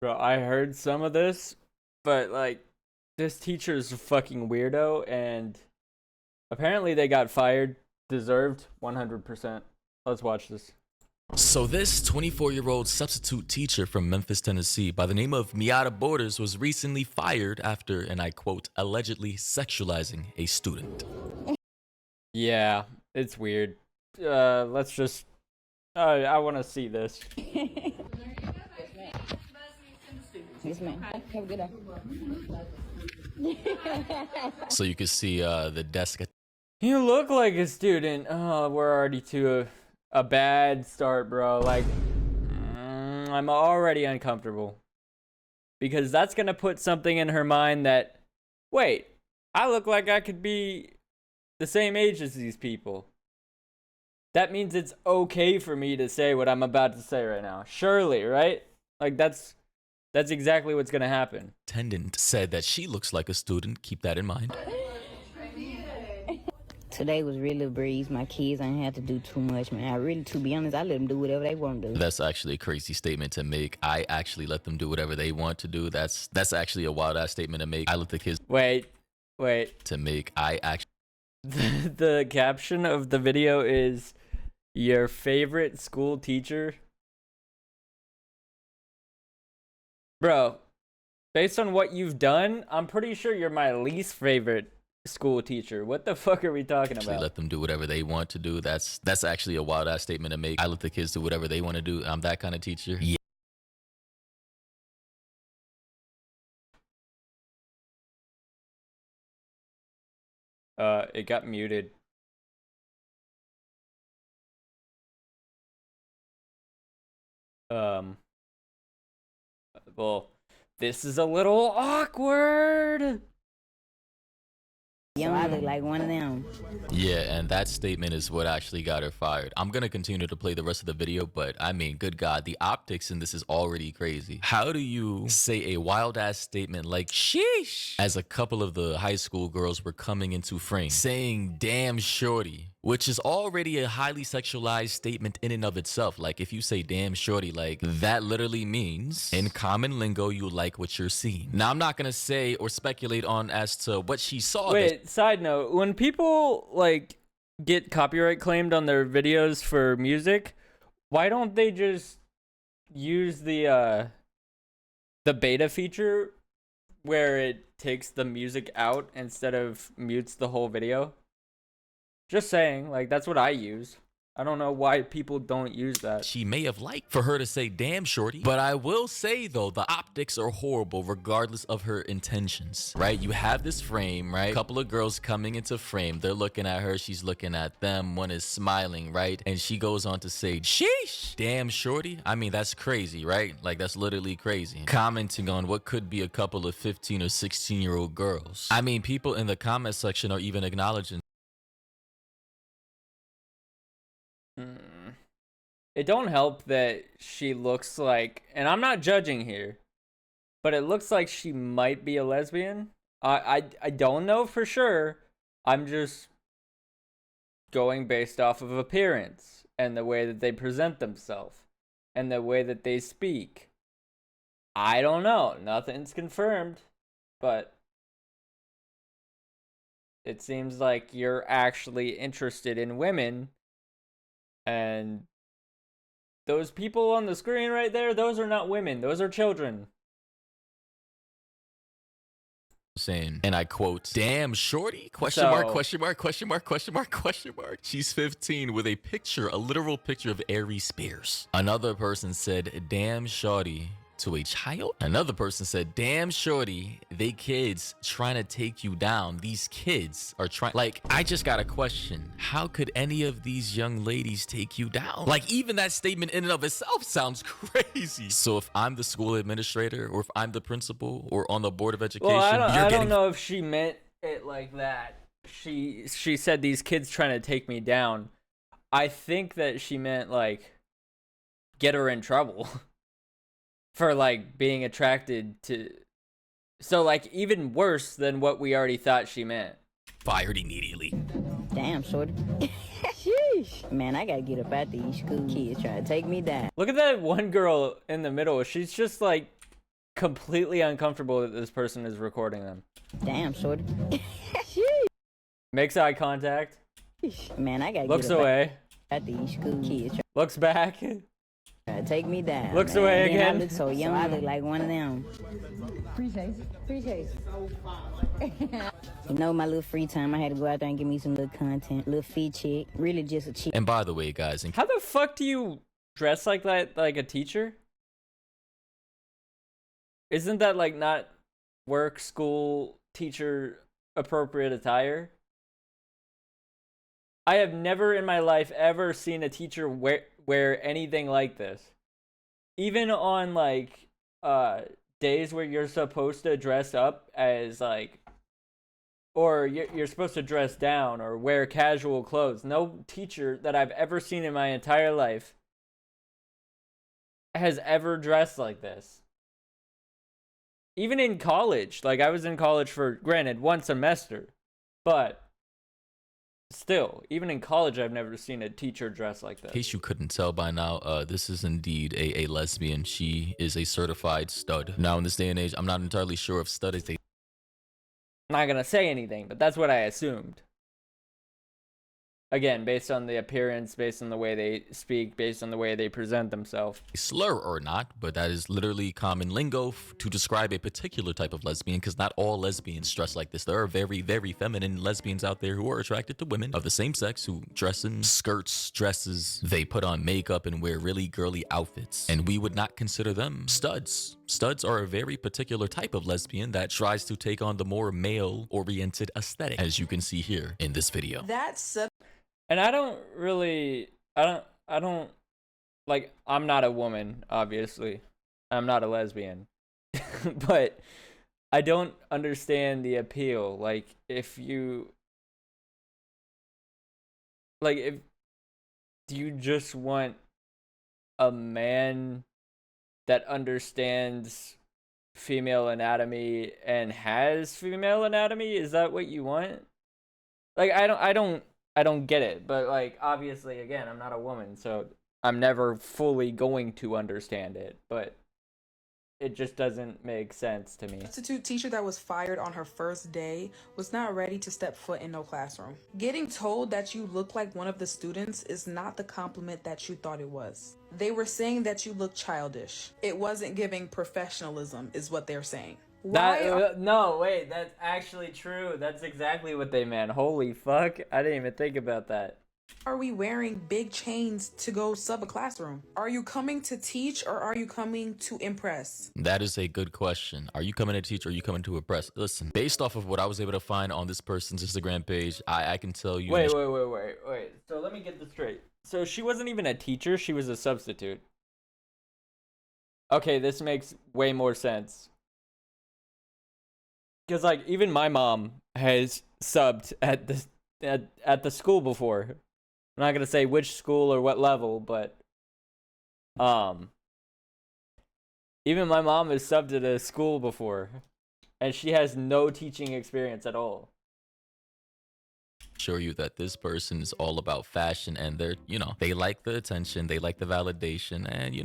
Bro, I heard some of this, but like, this teacher's a fucking weirdo, and apparently they got fired. Deserved 100%. Let's watch this. So this 24-year-old substitute teacher from Memphis, Tennessee, by the name of Miata Borders, was recently fired after, and I quote, allegedly sexualizing a student. Yeah, it's weird. Let's just. I want to see this. Yes, ma'am. Have a good day. So you can see the desk. You look like a student. Oh, we're already to a bad start, bro. Like, I'm already uncomfortable. Because that's gonna put something in her mind that, wait, I look like I could be the same age as these people. That means it's okay for me to say what I'm about to say right now. Surely, right? Like, that's exactly what's gonna happen. Attendant said that she looks like a student. Keep that in mind. Today was really a breeze. My kids ain't had to do too much, man. To be honest, I let them do whatever they want to do. That's actually a crazy statement to make. I actually let them do whatever they want to do. That's actually a wild ass statement to make. I let the kids Wait. to make. I actually. The caption of the video is your favorite school teacher. Bro, based on what you've done, I'm pretty sure you're my least favorite school teacher. What the fuck are we talking about? Let them do whatever they want to do. That's actually a wild ass statement to make. I let the kids do whatever they want to do. I'm that kind of teacher. Yeah. It got muted. Well, this is a little awkward. I look like one of them. Yeah, and that statement is what actually got her fired. I'm gonna continue to play the rest of the video, but I mean, good God, the optics in this is already crazy. How do you say a wild ass statement like sheesh as a couple of the high school girls were coming into frame, saying damn shorty, which is already a highly sexualized statement in and of itself. Like, if you say damn shorty, like, that literally means in common lingo you like what you're seeing. Now, I'm not gonna say or speculate on as to what she saw. Wait, side note, when people like get copyright claimed on their videos for music, why don't they just use the beta feature where it takes the music out instead of mutes the whole video? Just saying, like, that's what I use. I don't know why people don't use that. She may have liked for her to say damn shorty, but I will say though, the optics are horrible regardless of her intentions, right? You have this frame, right? Couple of girls coming into frame, they're looking at her, she's looking at them, one is smiling, right? And she goes on to say sheesh, damn shorty. I mean, that's crazy, right? Like, that's literally crazy. Commenting on what could be a couple of 15 or 16-year-old girls. I mean, people in the comment section are even acknowledging It don't help that she looks like, and I'm not judging here, but it looks like she might be a lesbian. I don't know for sure. I'm just going based off of appearance and the way that they present themselves and the way that they speak. I don't know. Nothing's confirmed, but it seems like you're actually interested in women. And those people on the screen right there, those are not women. Those are children. saying, and I quote, damn shorty, question mark, question mark, question mark, question mark, question mark. She's 15 with a picture, a literal picture of Aries Spears. Another person said, damn shorty, to a child. Another person said, damn shorty, they kids trying to take you down. These kids are trying, like, I just got a question. How could any of these young ladies take you down? Like, even that statement in and of itself sounds crazy. So if I'm the school administrator, or if I'm the principal, or on the board of education, well, I don't know if she meant it like that. She said these kids trying to take me down. I think that she meant, like, get her in trouble. For, like, being attracted to... So, like, even worse than what we already thought she meant. Fired immediately. Damn, shorty. Sheesh. Man, I gotta get up out these school kids trying to take me down. Look at that one girl in the middle. She's just, like, completely uncomfortable that this person is recording them. Damn, shorty. Makes eye contact. Man, I gotta Looks get away. at these school kids Looks back. trying to take me down. Looks man. away Then again. I look so young. I look like one of them. Appreciate it. You know, my little free time, I had to go out there and give me some little content, little feed check. Really just a cheat. And by the way, guys, How the fuck do you dress like that, like a teacher? Isn't that like not work, school, teacher appropriate attire? I have never in my life ever seen a teacher wear anything like this. Even on like days where you're supposed to dress up as like, or you're supposed to dress down or wear casual clothes. No teacher that I've ever seen in my entire life has ever dressed like this. Even in college, like I was in college for, granted, 1 semester, but still, even in college, I've never seen a teacher dress like this. in case you couldn't tell by now, this is indeed a lesbian. She is a certified stud. Now, in this day and age, I'm not entirely sure if stud is a I'm not gonna say anything, but that's what I assumed. Again, based on the appearance, based on the way they speak, based on the way they present themselves. slur or not, but that is literally common lingo to describe a particular type of lesbian, because not all lesbians dress like this. There are very, very feminine lesbians out there who are attracted to women of the same sex who dress in skirts, dresses, they put on makeup and wear really girly outfits, and we would not consider them studs. Studs are a very particular type of lesbian that tries to take on the more male-oriented aesthetic, as you can see here in this video. And I don't, like, I'm not a woman, obviously. I'm not a lesbian. But I don't understand the appeal. Like, do you just want a man that understands female anatomy and has female anatomy? Is that what you want? Like, I don't get it, but like obviously again, I'm not a woman, so I'm never fully going to understand it, but it just doesn't make sense to me. Substitute teacher that was fired on her first day was not ready to step foot in no classroom. Getting told that you look like one of the students is not the compliment that you thought it was. They were saying that you look childish. It wasn't giving professionalism is what they're saying. No, wait, that's actually true. That's exactly what they meant. Holy fuck, I didn't even think about that. Are we wearing big chains to go sub a classroom? Are you coming to teach or are you coming to impress? That is a good question. Are you coming to teach or are you coming to impress? Listen, based off of what I was able to find on this person's Instagram page, I can tell you... Wait. So let me get this straight. So she wasn't even a teacher, she was a substitute. Okay, this makes way more sense. Because like even my mom has subbed at the school before. I'm not gonna say which school or what level, but even my mom has subbed at a school before, and she has no teaching experience at all. Show you that this person is all about fashion, and they're, they like the attention, they like the validation, and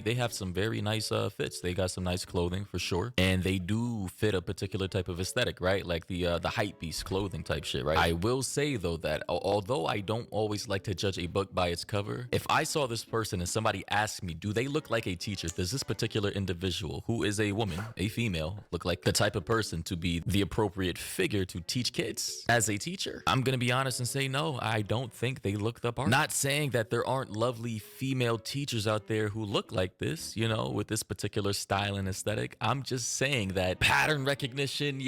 they have some very nice fits. They got some nice clothing for sure, and they do fit a particular type of aesthetic, right? Like the hype beast clothing type shit, right? I will say though that although I don't always like to judge a book by its cover, if I saw this person and somebody asked me, do they look like a teacher? Does this particular individual, who is a woman, a female, look like the type of person to be the appropriate figure to teach kids as a teacher? I'm gonna be honest and say no, I don't think they look the part. Not saying that there aren't lovely female teachers out there who look like this, with this particular style and aesthetic. I'm just saying that pattern recognition,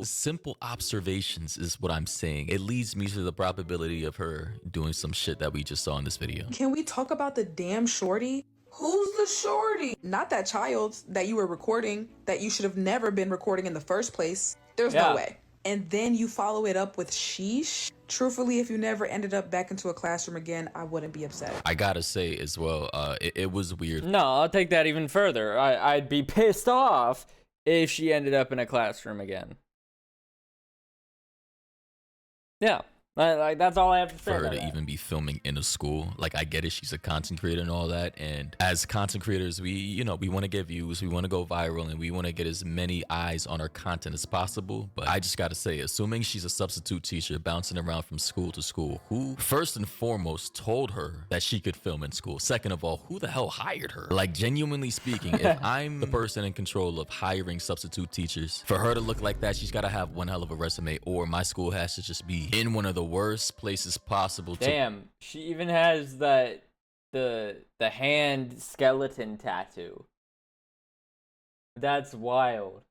simple observations is what I'm saying. It leads me to the probability of her doing some shit that we just saw in this video. Can we talk about the damn shorty? Who's the shorty? Not that child that you were recording, that you should have never been recording in the first place. There's no way. And then you follow it up with sheesh. Truthfully, if you never ended up back into a classroom again, I wouldn't be upset. I gotta say as well, it was weird. No, I'll take that even further. I'd be pissed off if she ended up in a classroom again. Yeah, Like that's all I have to say. For her about to that. even be filming in a school. Like, I get it, she's a content creator and all that, and as content creators, we want to get views, we want to go viral, and we want to get as many eyes on our content as possible. But I just gotta say, assuming she's a substitute teacher bouncing around from school to school, who first and foremost told her that she could film in school? Second of all, who the hell hired her? Like, genuinely speaking, if I'm the person in control of hiring substitute teachers, for her to look like that, she's got to have one hell of a resume, or my school has to just be in one of the worst places possible. Damn, she even has the hand skeleton tattoo. That's wild.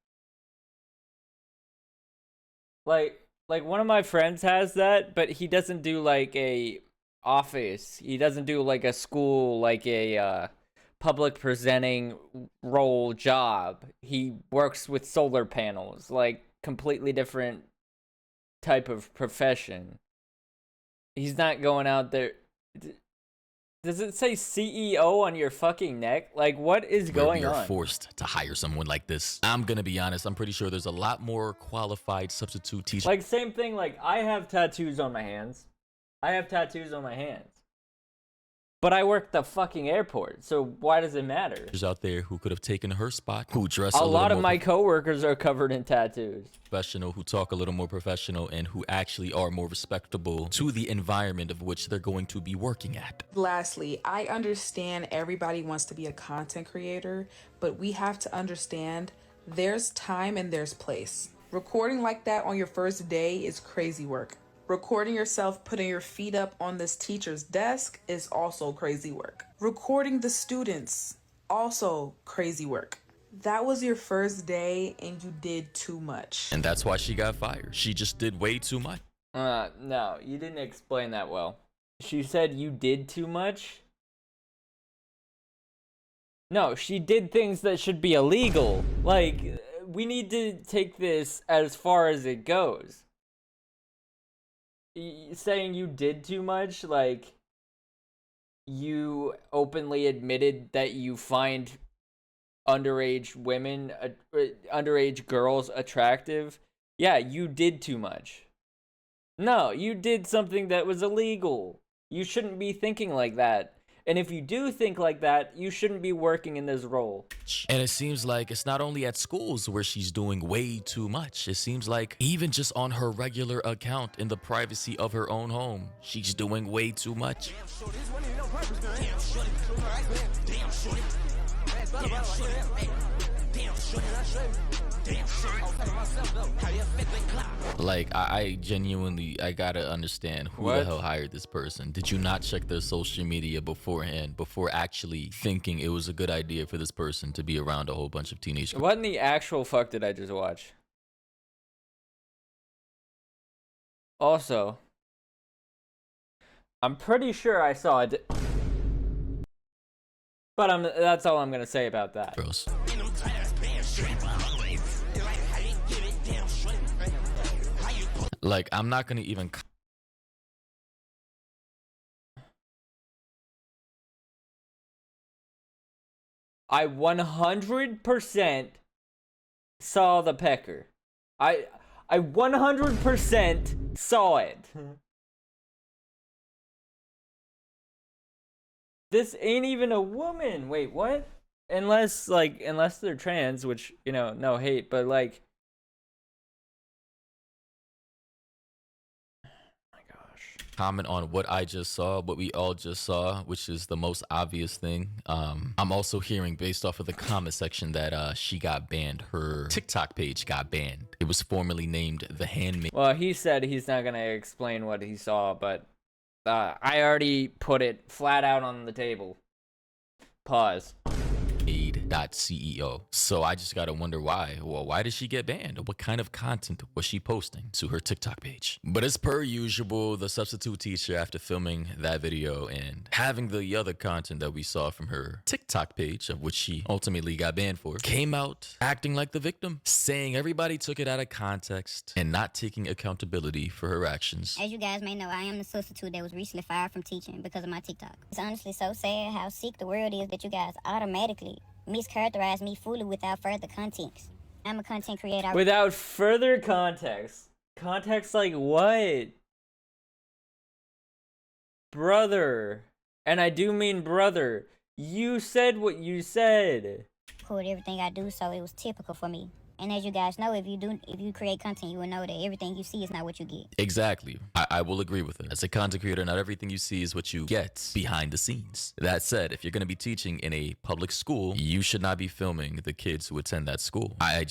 Like one of my friends has that, but he doesn't do like a office. He doesn't do like a school, like a public presenting role job. He works with solar panels, like completely different type of profession. He's not going out there. Does it say CEO on your fucking neck? Like, what is going on? You're forced to hire someone like this. I'm gonna be honest, I'm pretty sure there's a lot more qualified substitute teachers. Like, same thing, like, I have tattoos on my hands. But I work the fucking airport, so why does it matter? Out there who could have taken her spot, who dress a lot of my coworkers are covered in tattoos. Professional, who talk a little more professional, and who actually are more respectable to the environment of which they're going to be working at. Lastly, I understand everybody wants to be a content creator, but we have to understand there's time and there's place. Recording like that on your first day is crazy work. Recording yourself putting your feet up on this teacher's desk is also crazy work. Recording the students, also crazy work. That was your first day and you did too much. And that's why she got fired. She just did way too much. No, you didn't explain that well. She said you did too much? No, she did things that should be illegal. Like, we need to take this as far as it goes. Saying you did too much, like, you openly admitted that you find underage women, underage girls attractive. Yeah, you did too much. No, you did something that was illegal. You shouldn't be thinking like that. And if you do think like that, you shouldn't be working in this role. And it seems like it's not only at schools where she's doing way too much. It seems like even just on her regular account in the privacy of her own home, she's doing way too much. Like, I genuinely, I gotta understand who the hell hired this person. Did you not check their social media beforehand before actually thinking it was a good idea for this person to be around a whole bunch of teenage girls? What in the actual fuck did I just watch? Also, I'm pretty sure I saw it, but that's all I'm gonna say about that. Gross. Like, I'm not gonna even. I 100% saw the pecker. I 100% saw it. This ain't even a woman. Wait, what? Unless they're trans, which, you know, no hate, but like, comment on what I just saw, what we all just saw, which is the most obvious thing. I'm also hearing based off of the comment section that she got banned. Her TikTok page got banned. It was formerly named The Handmaid. Well, he said he's not gonna explain what he saw, but I already put it flat out on the table. Pause. CEO. So I just gotta wonder why. Well, why did she get banned? What kind of content was she posting to her TikTok page? But as per usual, the substitute teacher, after filming that video and having the other content that we saw from her TikTok page, of which she ultimately got banned for, came out acting like the victim, saying everybody took it out of context and not taking accountability for her actions. As you guys may know, I am the substitute that was recently fired from teaching because of my TikTok. It's honestly so sad how sick the world is that you guys automatically mischaracterize me fully without further context. I'm a content creator. Without further context? Context like what? brother, and I do mean brother, you said what you said. Record everything I do, so it was typical for me. And as you guys know, if you create content, you will know that everything you see is not what you get. Exactly. I will agree with it. As a content creator, not everything you see is what you get behind the scenes. That said, if you're going to be teaching in a public school, you should not be filming the kids who attend that school. I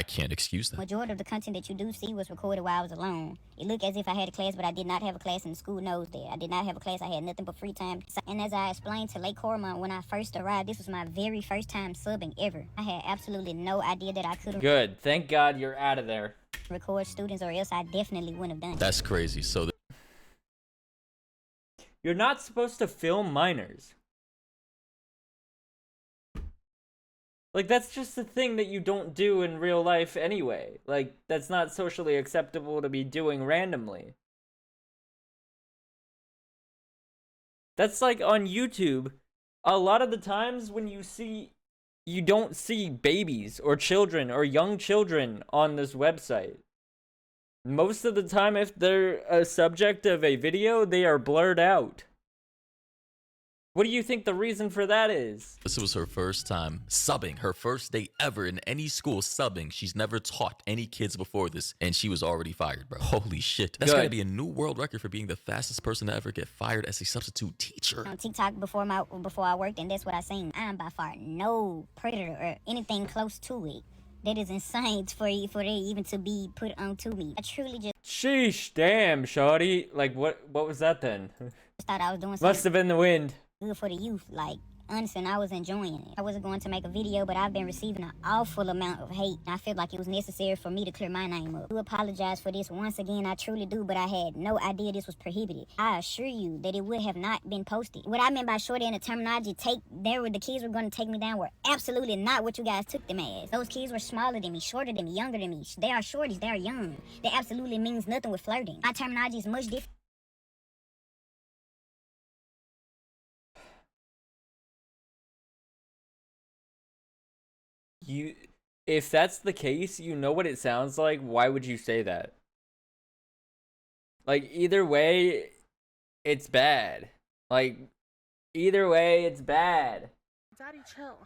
can't excuse that. Majority of the content that you do see was recorded while I was alone. It looked as if I had a class, but I did not have a class, and the school knows that. I did not have a class. I had nothing but free time. And as I explained to Lake Cormont when I first arrived, this was my very first time subbing ever. I had absolutely no idea that I could Good. Thank God you're out of there. record students, or else I definitely wouldn't have done it. That's crazy. So You're not supposed to film minors. Like, that's just a thing that you don't do in real life anyway. Like, that's not socially acceptable to be doing randomly. That's like on YouTube. A lot of the times when you don't see babies or children or young children on this website. Most of the time, if they're a subject of a video, they are blurred out. What do you think the reason for that is? this was her first time subbing, her first day ever in any school subbing. She's never taught any kids before this, and she was already fired, bro. Holy shit. That's Good. gonna be a new world record for being the fastest person to ever get fired as a substitute teacher. On TikTok before I worked, and that's what I seen. I am by far no predator or anything close to it. That is insane for it even to be put onto me. I truly just Sheesh, damn, shawty. Like, what was that then? thought I was doing Must something have been the wind. good for the youth. Like, honestly, and I was enjoying it. I wasn't going to make a video, but I've been receiving an awful amount of hate. I feel like it was necessary for me to clear my name up. I do apologize for this once again, I truly do, but I had no idea this was prohibited. I assure you that it would have not been posted. What I meant by shorty and the terminology the kids were going to take me down were absolutely not what you guys took them as. Those kids were smaller than me, shorter than me, younger than me. They are shorties, they are young. That absolutely means nothing with flirting. My terminology is much different. If that's the case, you know what it sounds like. Why would you say that? Like, either way, it's bad. Like, either way, it's bad. Daddy, chill.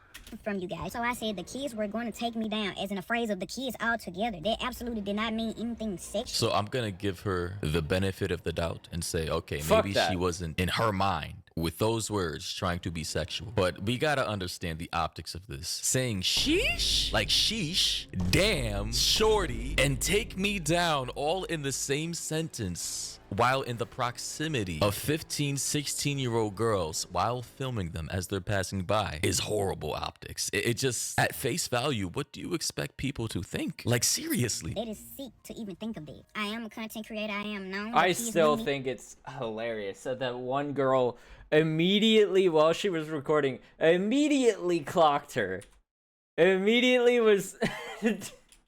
From you guys. So I said the kids were going to take me down, as in a phrase of the kids all together. That absolutely did not mean anything sexual. So I'm gonna give her the benefit of the doubt and say, okay, Fuck maybe that. she wasn't in her mind with those words trying to be sexual. But we gotta understand the optics of this. Saying sheesh, like sheesh, damn, shorty, and take me down all in the same sentence while in the proximity of 15, 16-year-old girls while filming them as they're passing by is horrible optics. It just, at face value, what do you expect people to think? Like, seriously. It is sick to even think of this. I am a content creator. I am known. I The kids still know me. think it's hilarious that that one girl immediately, while she was recording, immediately clocked her. Immediately was...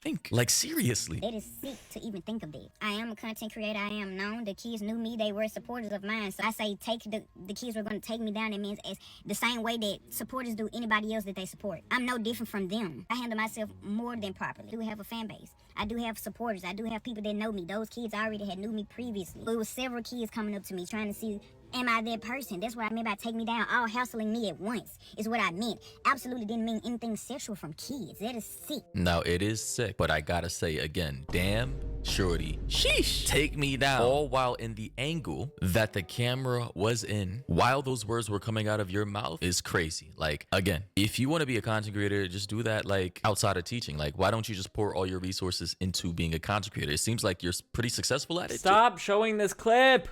Think. Like, seriously. It is sick to even think of this. I am a content creator. I am known. The kids knew me. They were supporters of mine. So I say the kids were going to take me down. It means as the same way that supporters do anybody else that they support. I'm no different from them. I handle myself more than properly. I do have a fan base. I do have supporters. I do have people that know me. Those kids already had knew me previously. It was several kids coming up to me trying to see, am I that person? That's what I meant by take me down, all hassling me at once, is what I meant. Absolutely didn't mean anything sexual from kids. That is sick. Now, it is sick, but I gotta say again, damn, shorty, sheesh, take me down. All while in the angle that the camera was in, while those words were coming out of your mouth, is crazy. Like, again, if you want to be a content creator, just do that, like, outside of teaching. Like, why don't you just pour all your resources into being a content creator? It seems like you're pretty successful at it. Stop showing this clip!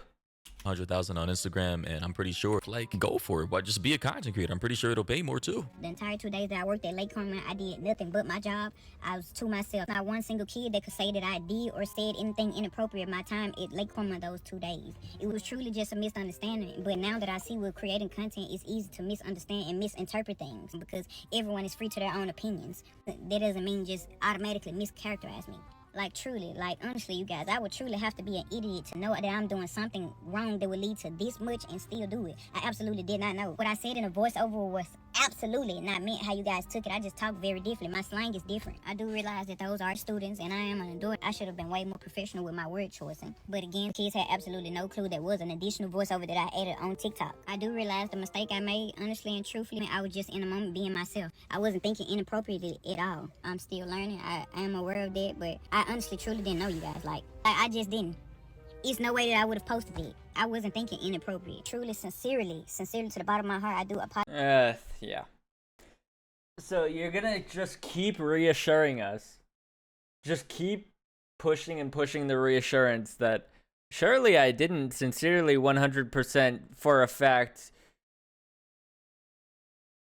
100,000 on Instagram, and I'm pretty sure, like, go for it. Why just be a content creator? I'm pretty sure it'll pay more too. The entire 2 days that I worked at Lake Cormont, I did nothing but my job. I was to myself. Not one single kid that could say that I did or said anything inappropriate my time at Lake Cormont those 2 days. It was truly just a misunderstanding. But now that I see with creating content, it's easy to misunderstand and misinterpret things because everyone is free to their own opinions. That doesn't mean just automatically mischaracterize me. Like, truly, like, honestly, you guys, I would truly have to be an idiot to know that I'm doing something wrong that would lead to this much and still do it. I absolutely did not know. What I said in a voiceover was absolutely not meant how you guys took it. I just talk very differently. My slang is different. I do realize that those are students and I am an adult. I should have been way more professional with my word choicing. But again, kids had absolutely no clue there was an additional voiceover that I added on TikTok. I do realize the mistake I made, honestly and truthfully. I was just in the moment being myself. I wasn't thinking inappropriately at all. I'm still learning. I am aware of that, but I honestly truly didn't know you guys. Like, I just didn't. It's no way that I would have posted it. I wasn't thinking inappropriate. Truly, sincerely to the bottom of my heart, I do apologize. Yeah. So you're gonna just keep reassuring us. Just keep pushing and pushing the reassurance that surely I didn't sincerely 100% for a fact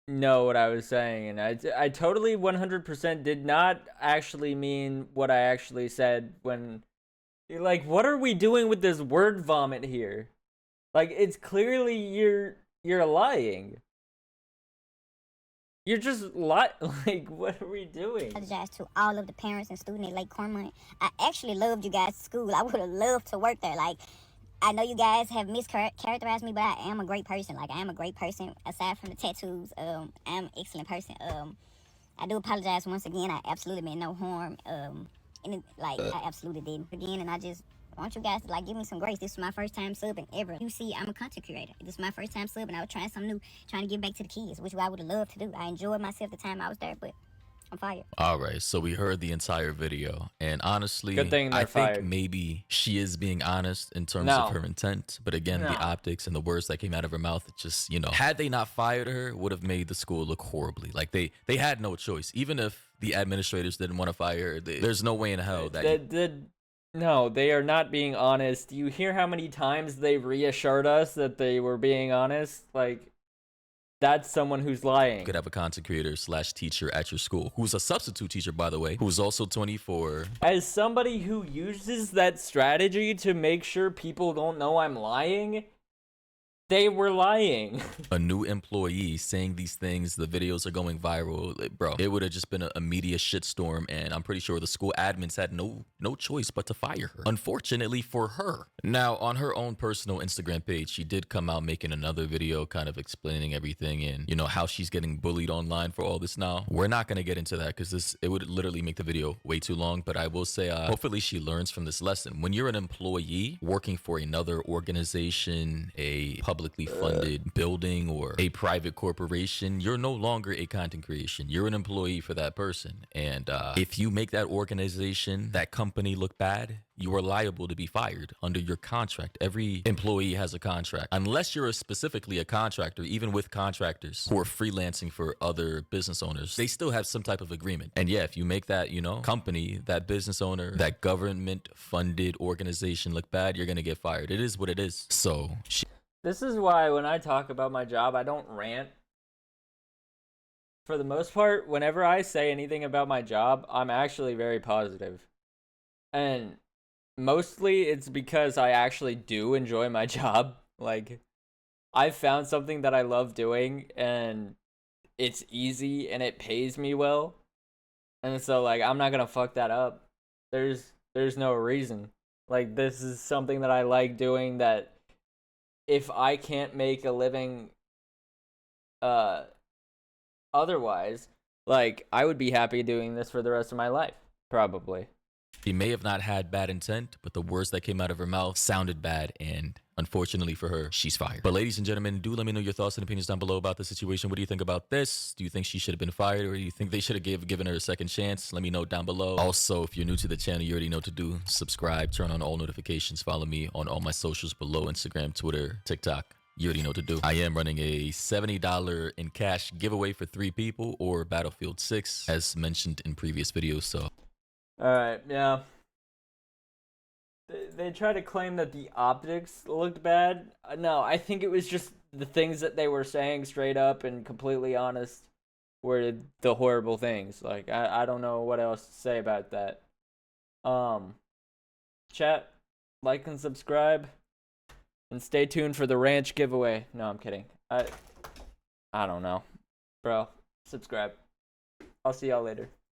know what I was saying. And I totally 100% did not actually mean what I actually said when... Like, what are we doing with this word vomit here? Like, it's clearly you're lying. You're just like, what are we doing? Apologize to all of the parents and students at Lake Cormorant. I actually loved you guys' school. I would have loved to work there. Like, I know you guys have mischaracterized me, but I am a great person. Like, I am a great person. Aside from the tattoos, I'm an excellent person. I do apologize once again. I absolutely meant no harm. I absolutely did again, and I just want you guys to like give me some grace. This is my first time subbing ever. You see, I'm a content creator. This is my first time subbing. I was trying something new, trying to give back to the kids, which I would have loved to do. I enjoyed myself the time I was there, but I'm fired. All right, so we heard the entire video, and honestly, Good thing they're I think fired. maybe she is being honest in terms No. of her intent, but again, the No. optics and the words that came out of her mouth, it just, had they not fired her, would have made the school look horribly. Like, they had no choice. Even if the administrators didn't want to fire her, there's no way in hell that... No, they are not being honest. You hear how many times they reassured us that they were being honest? Like, that's someone who's lying. You could have a content creator / teacher at your school, who's a substitute teacher, by the way, who's also 24. As somebody who uses that strategy to make sure people don't know I'm lying, they were lying. A new employee saying these things, the videos are going viral. Bro, it would have just been a media shitstorm, and I'm pretty sure the school admins had no choice but to fire her, unfortunately for her. Now, on her own personal Instagram page, she did come out making another video kind of explaining everything and, how she's getting bullied online for all this now. We're not going to get into that because it would literally make the video way too long, but I will say, hopefully she learns from this lesson. When you're an employee working for another organization, a publicly funded building, or a private corporation, you're no longer a content creation. You're an employee for that person. And if you make that organization, that company look bad, you are liable to be fired under your contract. Every employee has a contract. Unless you're specifically a contractor, even with contractors who are freelancing for other business owners, they still have some type of agreement. And yeah, if you make that, company, that business owner, that government funded organization look bad, you're going to get fired. It is what it is. So This is why when I talk about my job, I don't rant. For the most part, whenever I say anything about my job, I'm actually very positive. And mostly it's because I actually do enjoy my job. Like, I've found something that I love doing, and it's easy and it pays me well. And so, like, I'm not gonna fuck that up. There's no reason. Like, this is something that I like doing that if I can't make a living otherwise, like, I would be happy doing this for the rest of my life, probably. She may have not had bad intent, but the words that came out of her mouth sounded bad, and unfortunately for her, she's fired. But ladies and gentlemen, do let me know your thoughts and opinions down below about the situation. What do you think about this? Do you think she should have been fired, or do you think they should have given her a second chance? Let me know down below. Also, if you're new to the channel, you already know what to do. Subscribe, turn on all notifications, follow me on all my socials below: Instagram, Twitter, TikTok. You already know what to do. I am running a $70 in cash giveaway for 3 people, or Battlefield 6, as mentioned in previous videos. So Alright, yeah. They try to claim that the optics looked bad. No, I think it was just the things that they were saying straight up and completely honest were the horrible things. Like, I don't know what else to say about that. Chat, like and subscribe, and stay tuned for the ranch giveaway. No, I'm kidding. I don't know. Bro, subscribe. I'll see y'all later.